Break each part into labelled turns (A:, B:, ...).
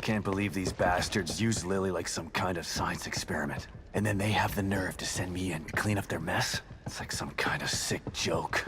A: can't believe these bastards used Lily like some kind of science experiment. And then they have the nerve to send me in to clean up their mess? It's like some kind of sick joke.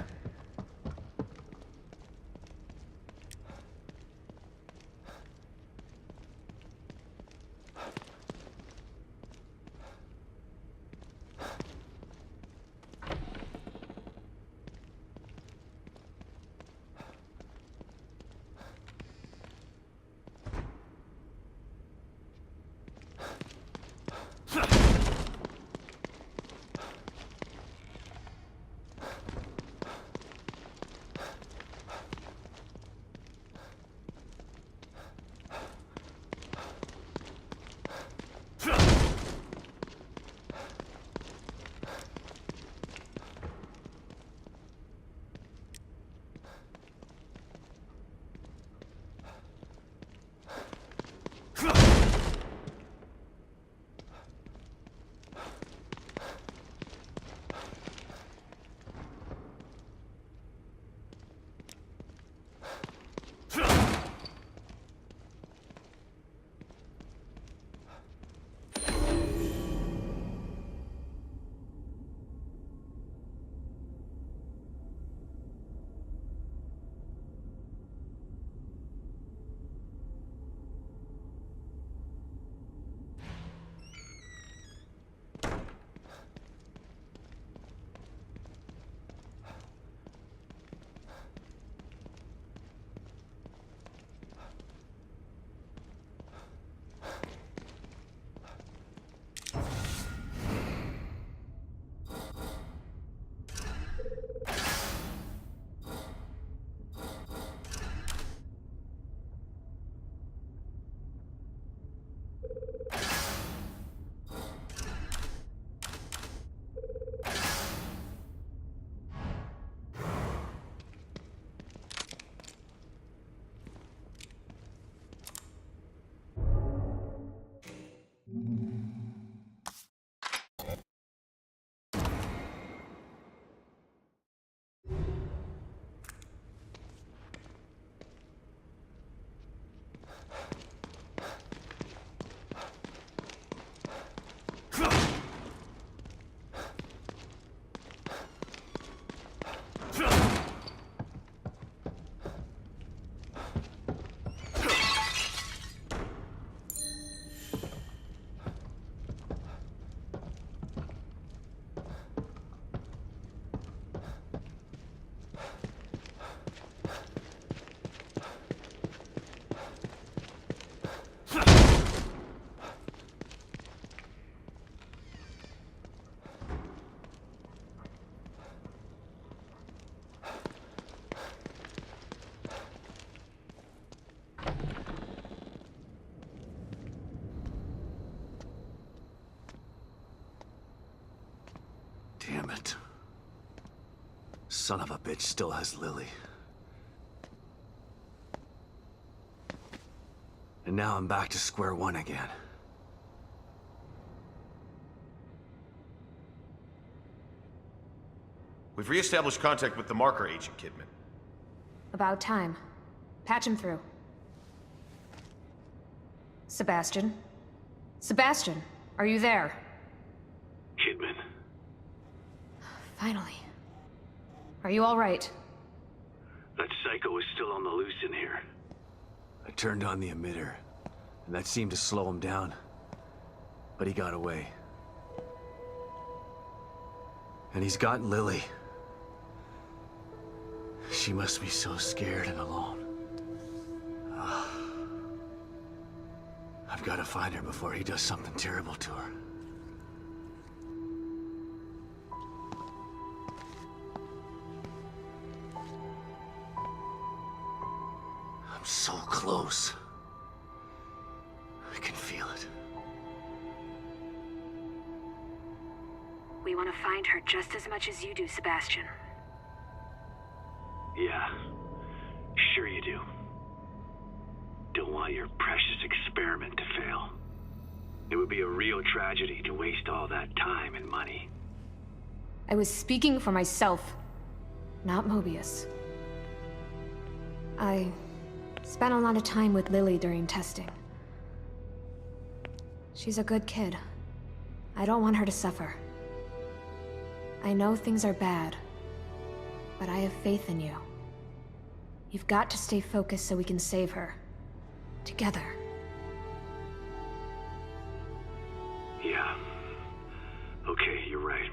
A: Damn it. Son of a bitch still has Lily. And now I'm back to square one again.
B: We've re-established contact with the marker, Agent Kidman.
C: About time. Patch him through. Sebastian? Sebastian, are you there?
A: Kidman.
C: Finally. Are you all right?
A: That psycho is still on the loose in here. I turned on the emitter, and that seemed to slow him down. But he got away. And he's got Lily. She must be so scared and alone. I've got to find her before he does something terrible to her. I'm so close. I can feel it.
C: We want to find her just as much as you do, Sebastian.
A: Yeah, sure you do. Don't want your precious experiment to fail. It would be a real tragedy to waste all that time and money.
C: I was speaking for myself, not Mobius. I spent a lot of time with Lily during testing. She's a good kid. I don't want her to suffer. I know things are bad, but I have faith in you. You've got to stay focused so we can save her. Together.
A: Yeah. Okay, you're right.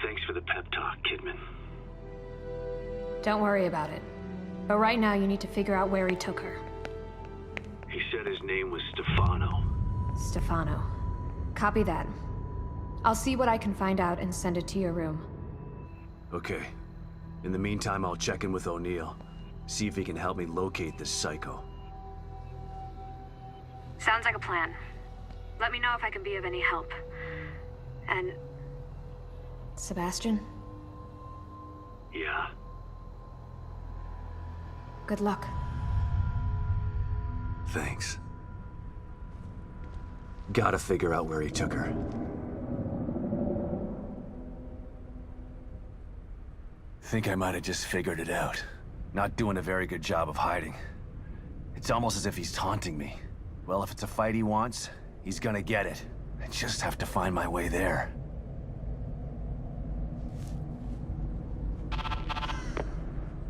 A: Thanks for the pep talk, Kidman.
C: Don't worry about it. But right now you need to figure out where he took her.
A: He said his name was Stefano.
C: Stefano. Copy that. I'll see what I can find out and send it to your room.
A: Okay. In the meantime, I'll check in with O'Neill. See if he can help me locate this psycho.
C: Sounds like a plan. Let me know if I can be of any help. And... Sebastian?
A: Yeah.
C: Good luck.
A: Thanks. Gotta figure out where he took her. Think I might have just figured it out. Not doing a very good job of hiding. It's almost as if he's taunting me. Well, if it's a fight he wants, he's gonna get it. I just have to find my way there.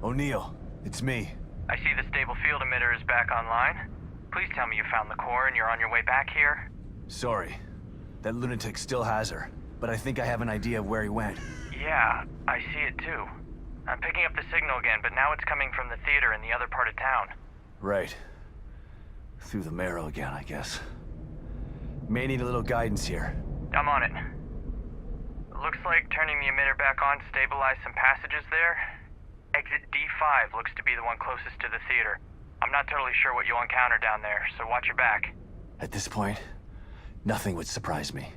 A: O'Neill, it's me.
D: I see the stable field emitter is back online. Please tell me you found the core and you're on your way back here.
A: Sorry. That lunatic still has her, but I think I have an idea of where he went.
D: Yeah, I see it too. I'm picking up the signal again, but now it's coming from the theater in the other part of town.
A: Right. Through the marrow again, I guess. May need a little guidance here.
D: I'm on it. Looks like turning the emitter back on stabilized some passages there. Exit D5 looks to be the one closest to the theater. I'm not totally sure what you'll encounter down there, so watch your back.
A: At this point, nothing would surprise me.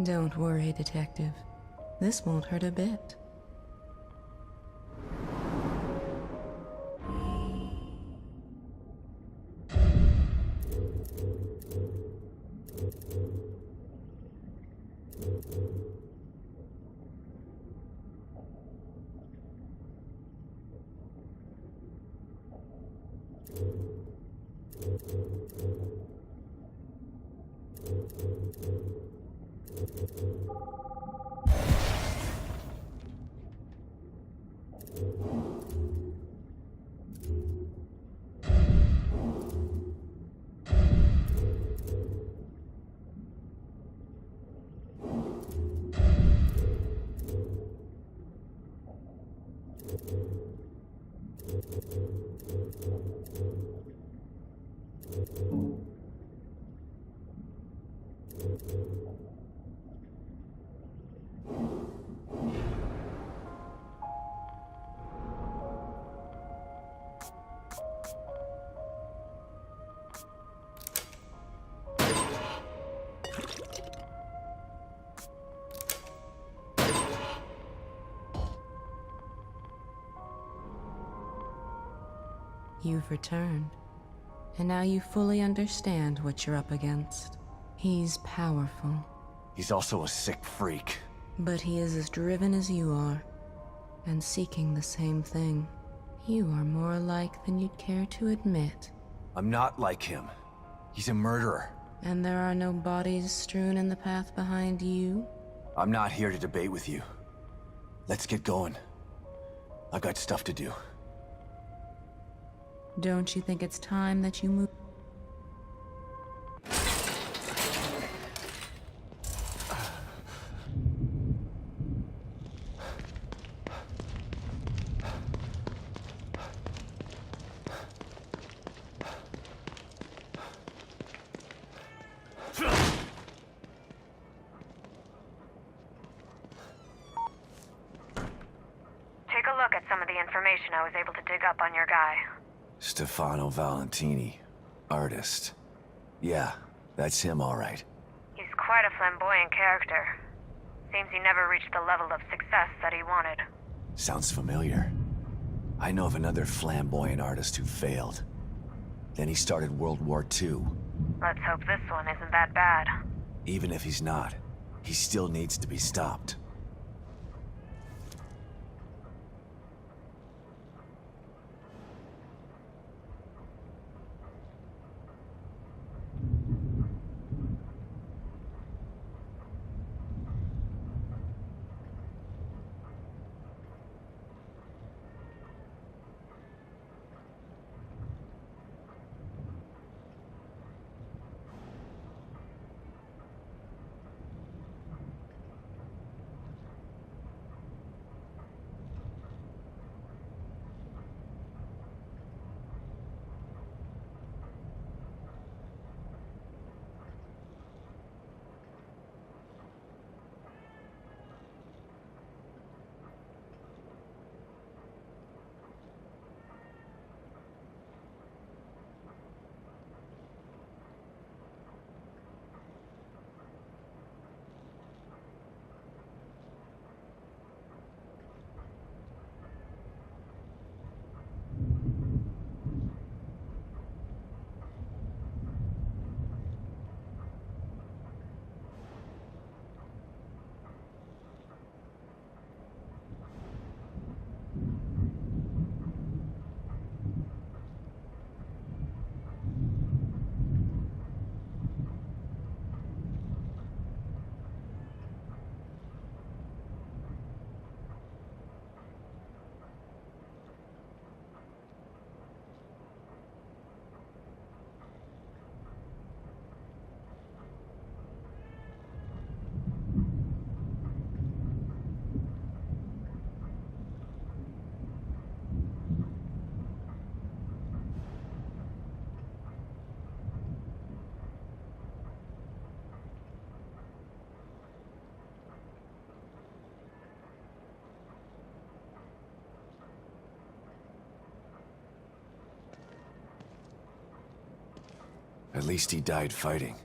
E: Don't worry, Detective. This won't hurt a bit. You've returned, and now you fully understand what you're up against. He's powerful,
A: He's also a sick freak.
E: but he is as driven as you are. and seeking the same thing. You are more alike than you'd care to admit.
A: I'm not like him. He's a murderer.
E: And there are no bodies strewn in the path behind you?
A: I'm not here to debate with you. Let's get going. I've got stuff to do.
E: Don't you think it's time that you move?
C: Take a look at some of the information I was able to dig up on your guy.
A: Stefano Valentini, artist. Yeah, that's him all right.
C: He's quite a flamboyant character. Seems he never reached the level of success that he wanted.
A: Sounds familiar. I know of another flamboyant artist who failed. Then he started World War II.
C: Let's hope this one isn't that bad.
A: Even if he's not, he still needs to be stopped. At least he died fighting.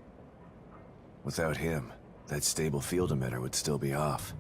A: Without him, that stable field emitter would still be off.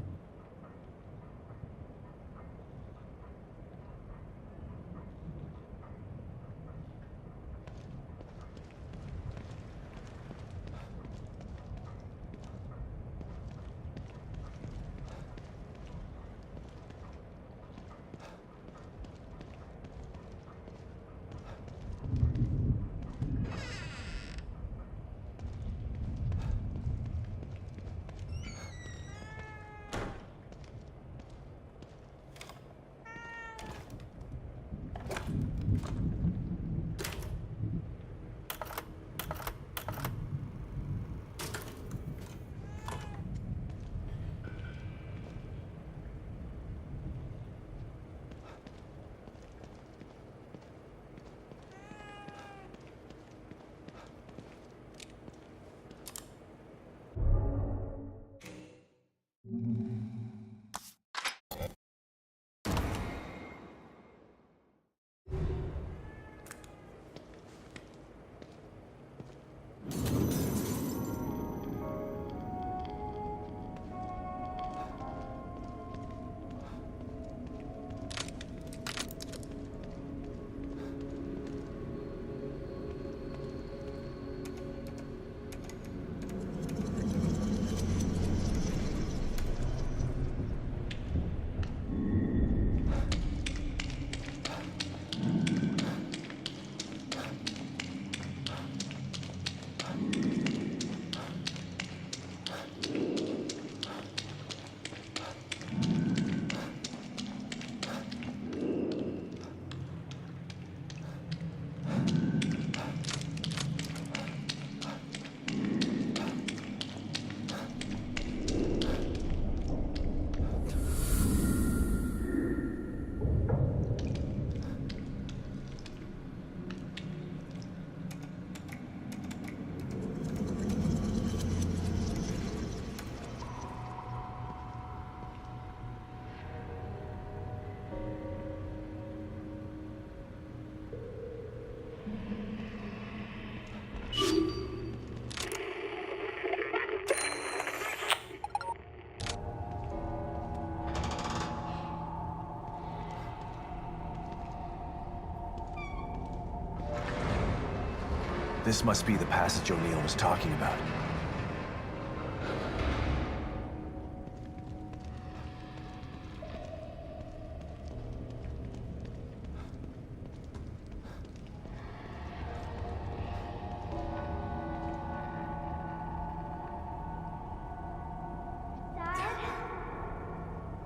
A: This must be the passage O'Neill was talking about.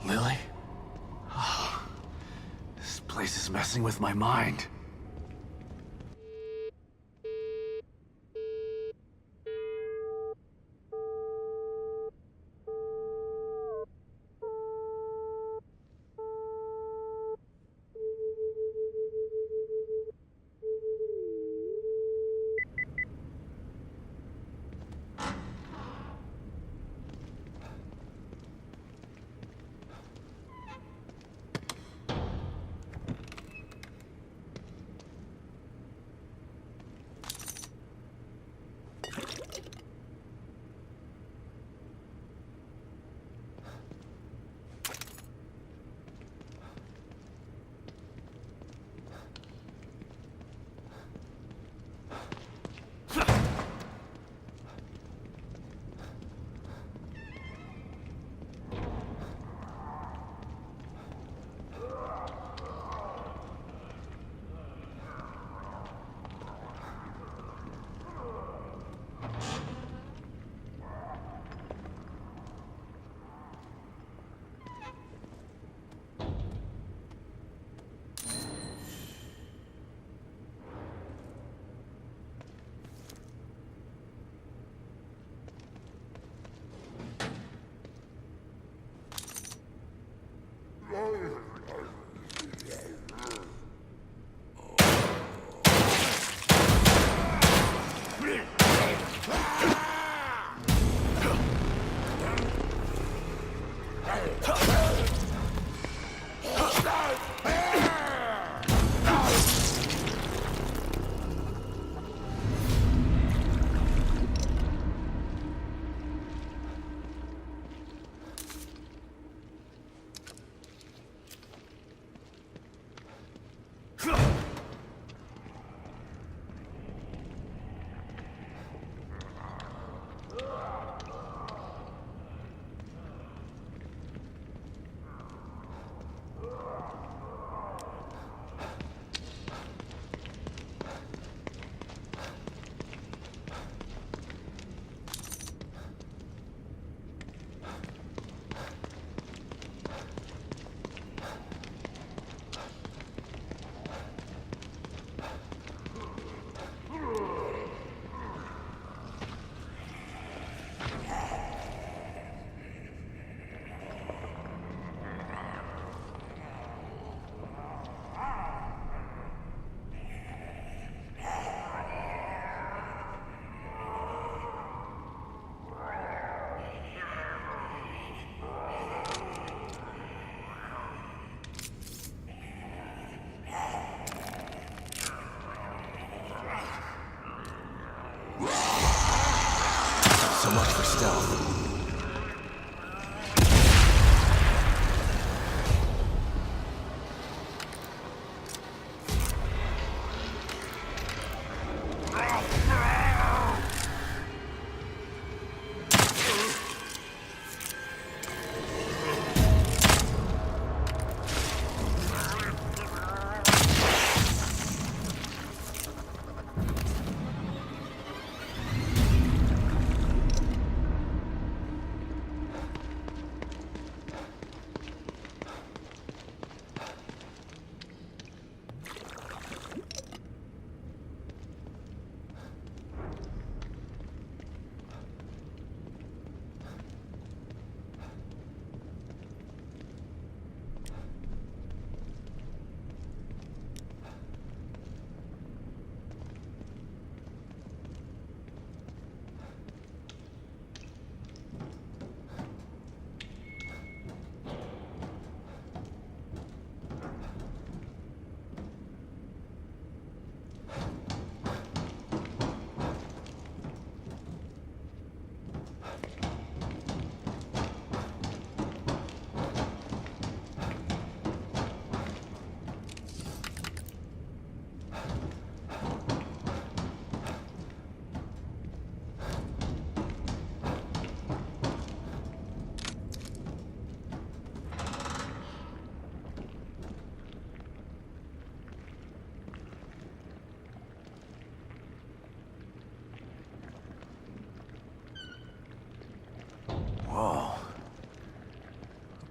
A: Lily? Oh, this place is messing with my mind.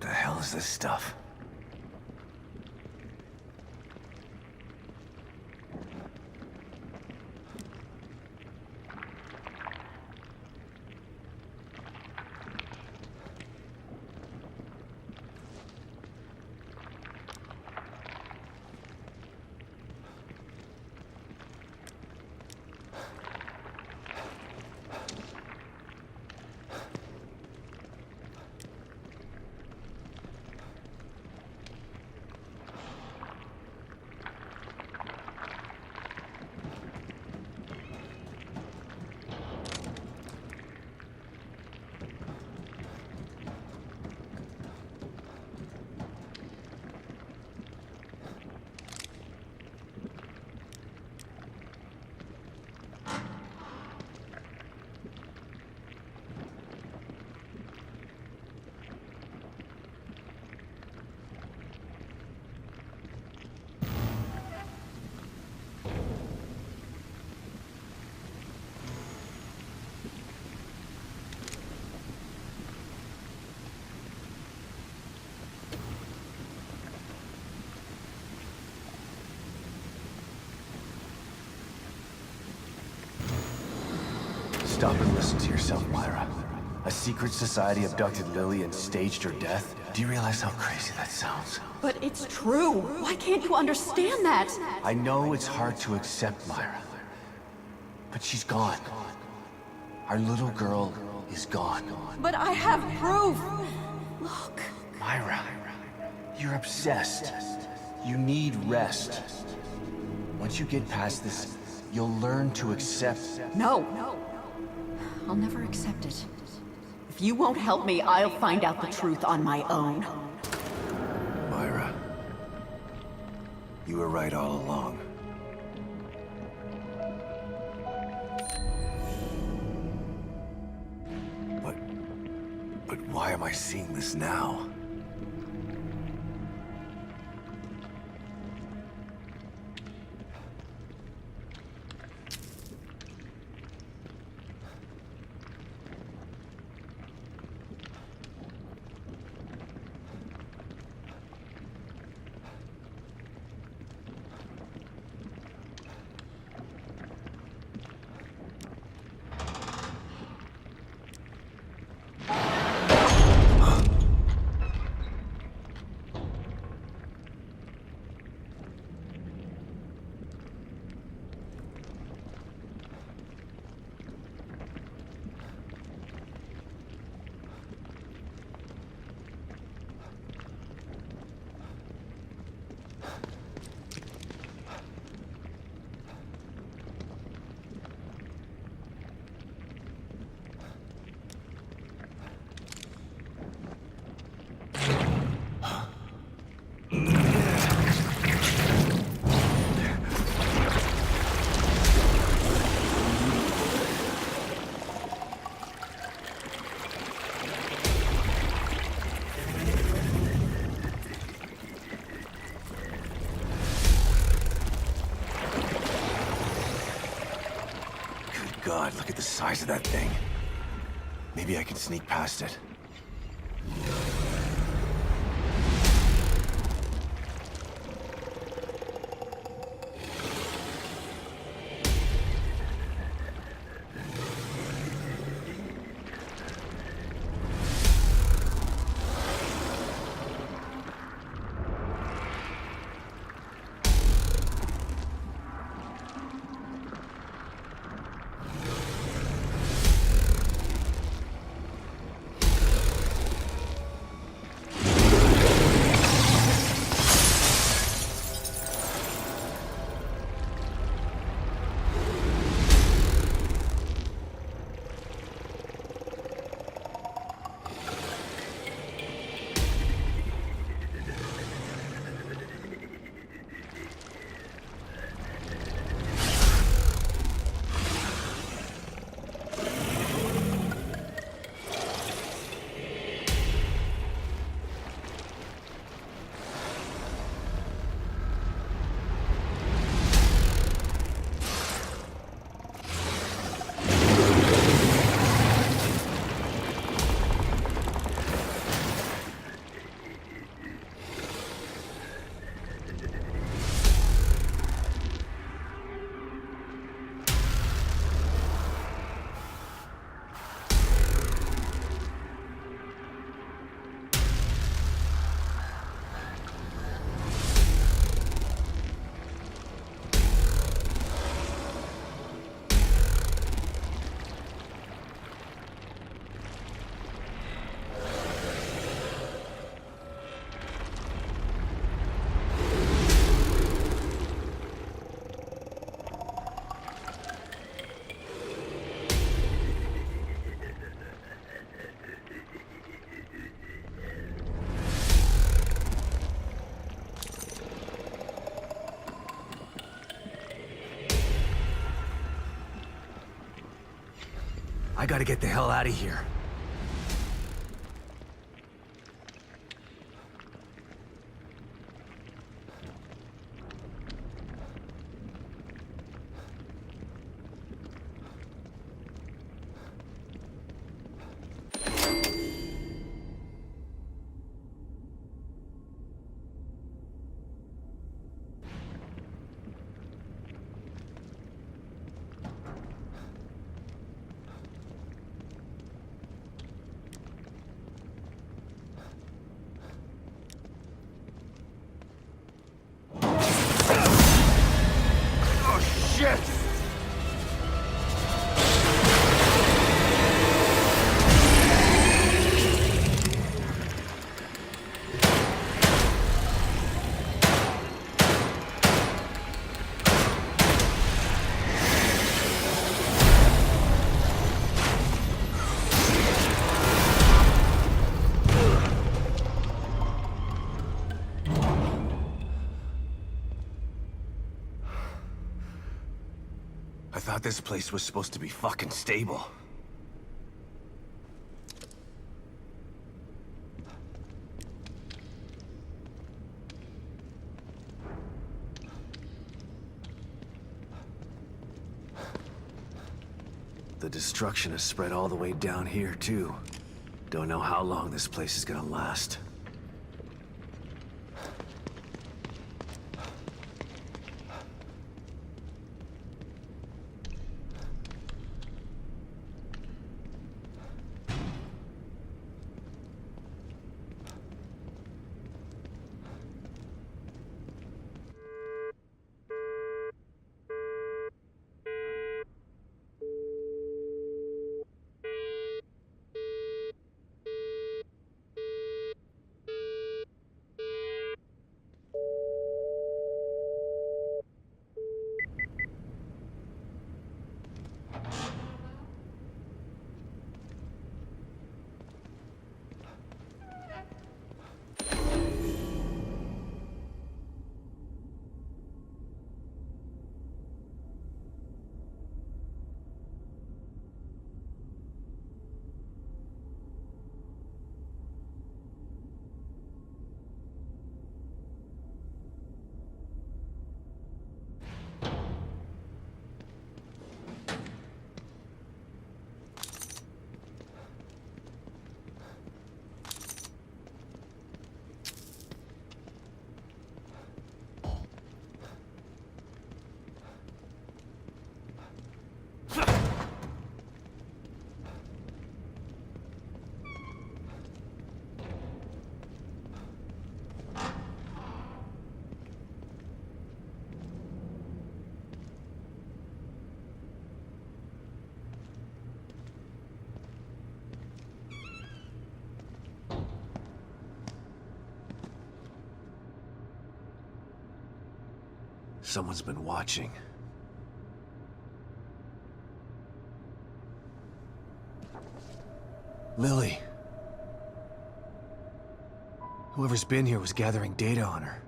A: The hell is this stuff? Stop and listen to yourself, Myra. A secret society abducted Lily and staged her death? Do you realize how crazy that sounds?
F: But it's true. Why can't you understand that?
A: I know it's hard to accept, Myra. But she's gone. Our little girl is gone.
F: But I have proof. Look.
A: Myra, you're obsessed. You need rest. Once you get past this, you'll learn to accept...
F: No. I'll never accept it. If you won't help me, I'll find out the truth on my own.
A: Myra, you were right all along. But why am I seeing this now? God, look at the size of that thing. Maybe I can sneak past it. I gotta get the hell out of here. Shit! I thought this place was supposed to be fucking stable. The destruction has spread all the way down here, too. Don't know how long this place is gonna last. Someone's been watching. Lily. Whoever's been here was gathering data on her.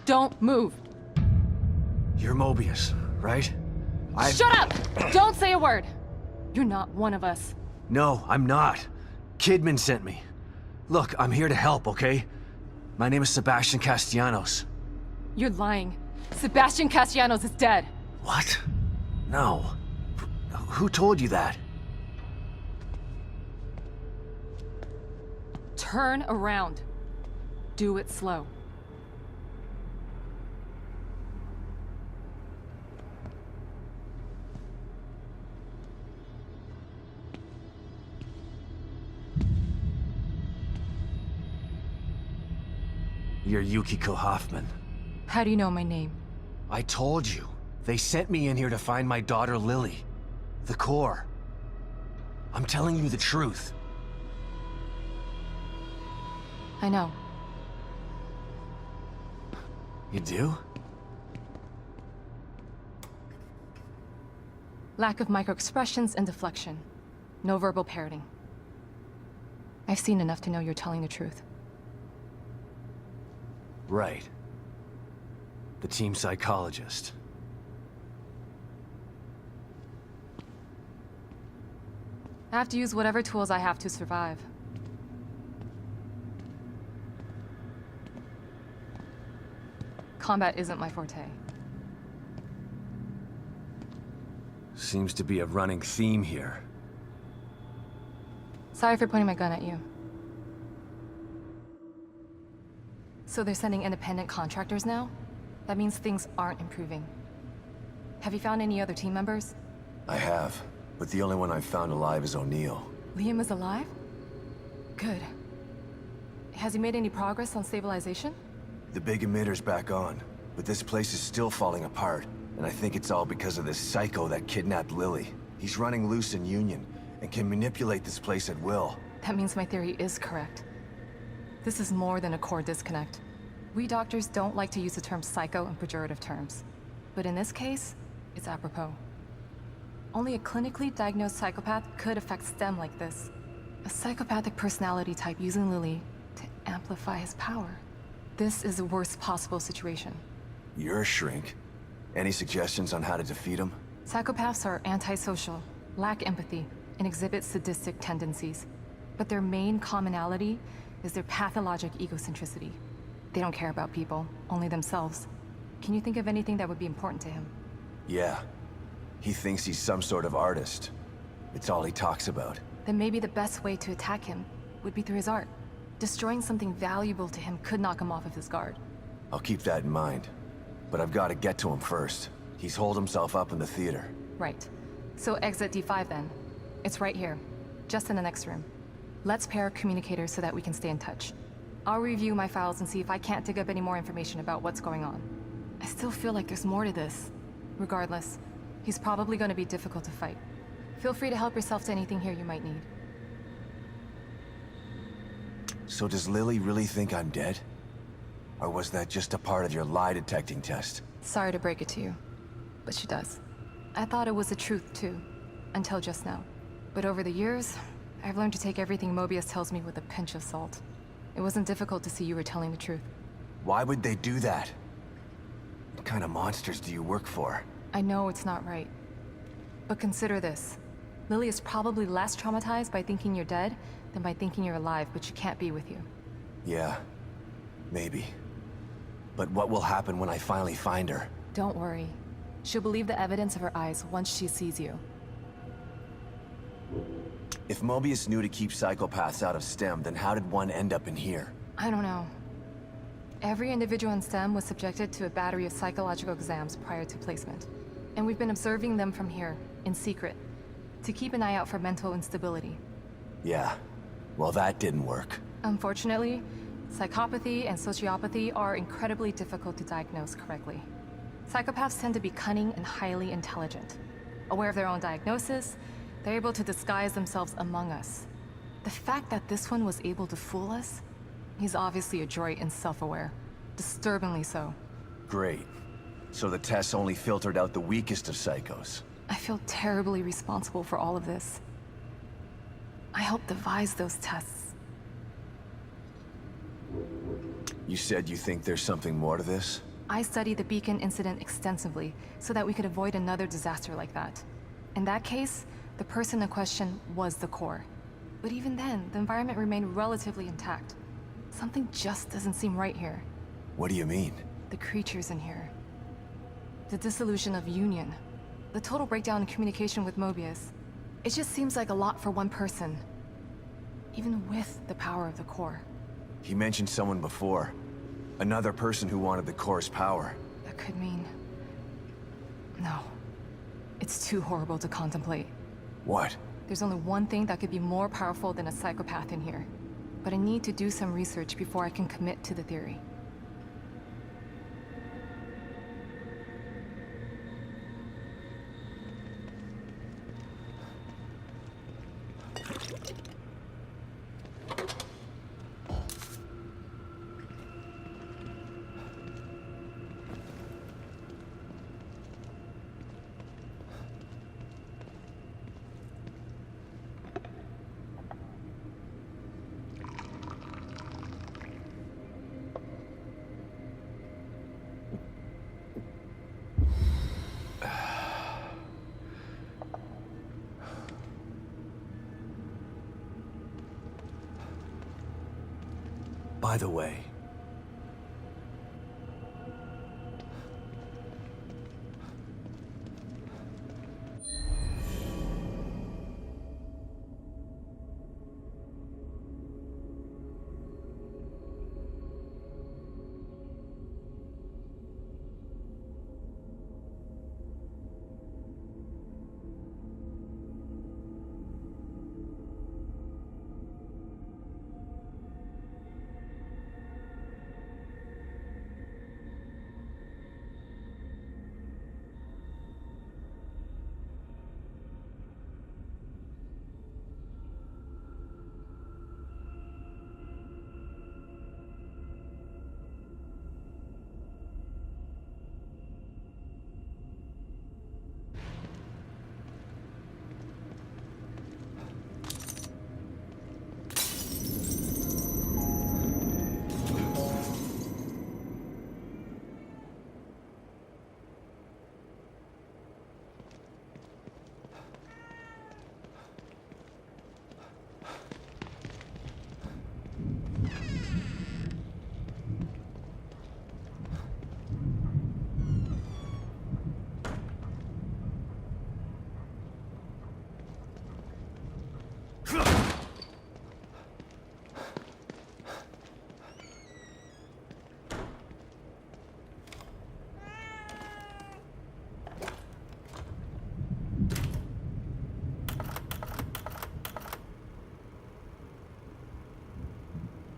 G: Don't move.
A: You're Mobius, right?
G: Shut up! Don't say a word. You're not one of us.
A: No, I'm not. Kidman sent me. Look, I'm here to help, okay? My name is Sebastian Castellanos.
G: You're lying. Sebastian Castellanos is dead.
A: What? No. Who told you that?
G: Turn around. Do it slow.
A: You're Yukiko Hoffman.
G: How do you know my name?
A: I told you. They sent me in here to find my daughter Lily. The core. I'm telling you the truth.
G: I know.
A: You do?
G: Lack of microexpressions and deflection. No verbal parroting. I've seen enough to know you're telling the truth.
A: Right. The team psychologist.
G: I have to use whatever tools I have to survive. Combat isn't my forte.
A: Seems to be a running theme here.
G: Sorry for pointing my gun at you. So they're sending independent contractors now? That means things aren't improving. Have you found any other team members?
A: I have, but the only one I've found alive is O'Neill.
G: Liam is alive? Good. Has he made any progress on stabilization?
A: The big emitter's back on, but this place is still falling apart, and I think it's all because of this psycho that kidnapped Lily. He's running loose in Union, and can manipulate this place at will.
G: That means my theory is correct. This is more than a core disconnect. We doctors don't like to use the term psycho in pejorative terms, but in this case, it's apropos. Only a clinically diagnosed psychopath could affect STEM like this. A psychopathic personality type using Lily to amplify his power. This is the worst possible situation.
A: You're a shrink. Any suggestions on how to defeat him?
G: Psychopaths are antisocial, lack empathy, and exhibit sadistic tendencies. But their main commonality is their pathologic egocentricity. They don't care about people, only themselves. Can you think of anything that would be important to him?
A: Yeah. He thinks he's some sort of artist. It's all he talks about.
G: Then maybe the best way to attack him would be through his art. Destroying something valuable to him could knock him off of his guard.
A: I'll keep that in mind. But I've got to get to him first. He's holed himself up in the theater.
G: Right. So exit D5 then. It's right here, just in the next room. Let's pair communicators so that we can stay in touch. I'll review my files and see if I can't dig up any more information about what's going on. I still feel like there's more to this. Regardless, he's probably going to be difficult to fight. Feel free to help yourself to anything here you might need.
A: So does Lily really think I'm dead? Or was that just a part of your lie detecting test?
G: Sorry to break it to you, but she does. I thought it was the truth too, until just now. But over the years, I've learned to take everything Mobius tells me with a pinch of salt. It wasn't difficult to see you were telling the truth.
A: Why would they do that? What kind of monsters do you work for?
G: I know it's not right. But consider this. Lily is probably less traumatized by thinking you're dead than by thinking you're alive, but she can't be with you.
A: Yeah, maybe. But what will happen when I finally find her?
G: Don't worry. She'll believe the evidence of her eyes once she sees you.
A: If Mobius knew to keep psychopaths out of STEM, then how did one end up in here?
G: I don't know. Every individual in STEM was subjected to a battery of psychological exams prior to placement. And we've been observing them from here, in secret, to keep an eye out for mental instability.
A: Yeah. Well, that didn't work.
G: Unfortunately, psychopathy and sociopathy are incredibly difficult to diagnose correctly. Psychopaths tend to be cunning and highly intelligent. Aware of their own diagnosis, they're able to disguise themselves among us. The fact that this one was able to fool us, he's obviously adroit and self-aware. Disturbingly so.
A: Great. So the tests only filtered out the weakest of psychos.
G: I feel terribly responsible for all of this. I helped devise those tests.
A: You said you think there's something more to this?
G: I studied the Beacon incident extensively so that we could avoid another disaster like that. In that case, the person in question was the core. But even then, the environment remained relatively intact. Something just doesn't seem right here.
A: What do you mean?
G: The creatures in here. The dissolution of Union. The total breakdown in communication with Mobius. It just seems like a lot for one person. Even with the power of the core.
A: He mentioned someone before. Another person who wanted the core's power.
G: That could mean... No. It's too horrible to contemplate.
A: What?
G: There's only one thing that could be more powerful than a psychopath in here. But I need to do some research before I can commit to the theory.
A: By the way,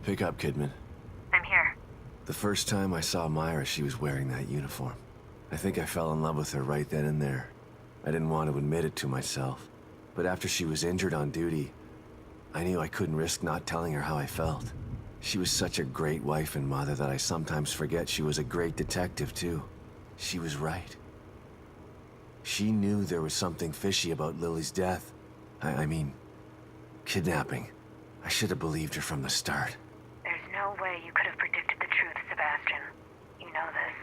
A: pick up, Kidman.
C: I'm here.
A: The first time I saw Myra, she was wearing that uniform. I think I fell in love with her right then and there. I didn't want to admit it to myself. But after she was injured on duty, I knew I couldn't risk not telling her how I felt. She was such a great wife and mother that I sometimes forget she was a great detective, too. She was right. She knew there was something fishy about Lily's death. I mean, kidnapping. I should have believed her from the start.
C: There's no way you could have predicted the truth, Sebastian. You know this.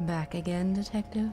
E: Back again, Detective?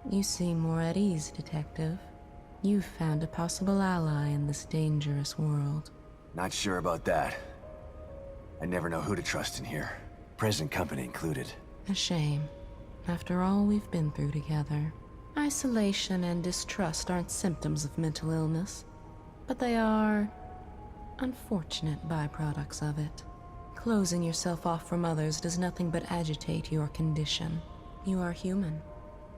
E: You seem more at ease, Detective. You've found a possible ally in this dangerous world.
A: Not sure about that. I never know who to trust in here. Present company included.
E: A shame. After all we've been through together. Isolation and distrust aren't symptoms of mental illness, but they are unfortunate byproducts of it. Closing yourself off from others does nothing but agitate your condition. You are human.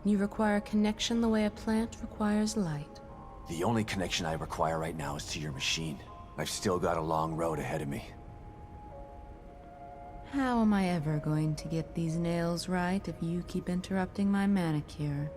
E: You require connection the way a plant requires light.
A: The only connection I require right now is to your machine. I've still got a long road ahead of me.
E: How am I ever going to get these nails right if you keep interrupting my manicure?